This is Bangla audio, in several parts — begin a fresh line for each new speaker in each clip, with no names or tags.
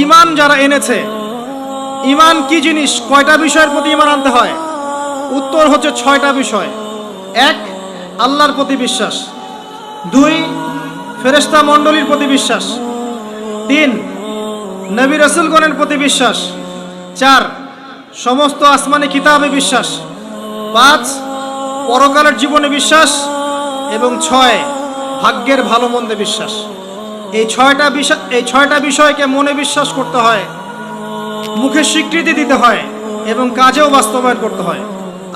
ঈমান যারা এনেছে, ঈমান কি জিনিস, কয়টা বিষয়ের প্রতি ঈমান আনতে হয়? উত্তর হচ্ছে 6টা বিষয়। 1, আল্লাহর প্রতি বিশ্বাস। 2, ফেরেশতা মণ্ডলীর প্রতি বিশ্বাস। 3, নবী রাসূলগণের প্রতি বিশ্বাস। 4, সমস্ত আসমানি কিতাবে বিশ্বাস। 5, পরকালের জীবনে বিশ্বাস। এবং 6, ভাগ্যের ভালো মন্দে বিশ্বাস। এই 6টা বিষয়কে মনে বিশ্বাস করতে হয়, মুখে স্বীকৃতি দিতে হয় এবং কাজেও বাস্তবায়ন করতে হয়।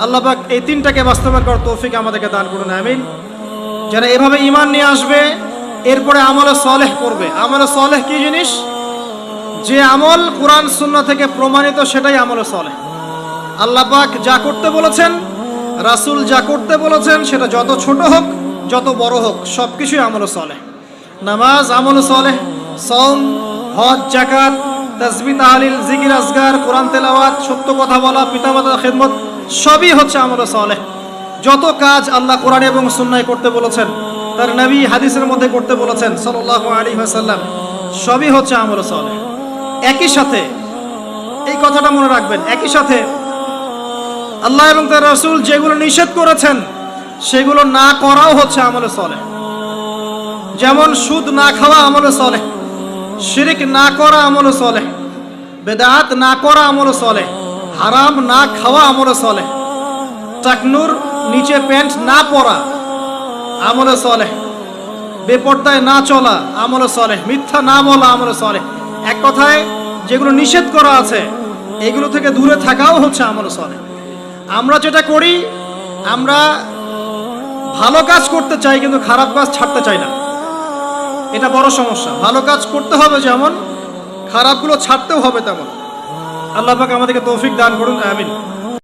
আল্লাহ পাক এই 3টাকে বাস্তবায়ন করার তৌফিক আমাদেরকে দান করুন, আমিন। যারা এভাবে ঈমান নিয়ে আসবে, এরপরে আমলে সালেহ করবে। আমলে সালেহ কি জিনিস? যে আমল কোরআন সুন্নাহ থেকে প্রমাণিত সেটাই আমলে সালেহ। আল্লাহ পাক যা করতে বলেছেন, রাসূল যা করতে বলেছেন, সেটা যত ছোট হোক যত বড় হোক সবকিছুই আমলে সালেহ। নামাজ আমলে সালেহ, সাওম, হজ, যাকাত, তাসবিহ, তাহলিল, জিকির, আজকার, কোরআন তেলাওয়াত, সত্য কথা বলা, পিতামাতার খেদমত, সবই হচ্ছে আমলে সালেহ। যত কাজ আল্লাহ কোরআন এবং সুন্নাহয় করতে বলেছেন, তার নবী হাদিসের মধ্যে করতে বলেছেন সাল্লাল্লাহু আলাইহি ওয়াসাল্লাম, সবই হচ্ছে আমলে সালেহ। একই সাথে এই কথাটা মনে রাখবেন, একই সাথে আল্লাহ এবং তার রাসূল যেগুলো নিষেধ করেছেন সেগুলো না করাও হচ্ছে আমলে সালেহ। যেমন সুদ না খাওয়া আমলে সালেহ, শিরক না করা আমলে সালেহ, বেদাত না করা আমলে সালেহ, হারাম না খাওয়া আমলে সালেহ, টাকনুর নিচে প্যান্ট না পরা আমলে সালেহ, বেপর্দায় না চলা আমলে সালেহ, মিথ্যা না বলা আমলে সালেহ। এক কথায় যেগুলো নিষেধ করা আছে এগুলো থেকে দূরে থাকাও হচ্ছে আমলে সালেহ। আমরা যেটা করি, আমরা ভালো কাজ করতে চাই কিন্তু খারাপ কাজ ছাড়তে চাই না। এটা বড় সমস্যা। ভালো কাজ করতে হবে যেমন, খারাপগুলো ছাড়তেও হবে তেমন। আল্লাহ পাক আমাদেরকে তৌফিক দান করুন, আমিন।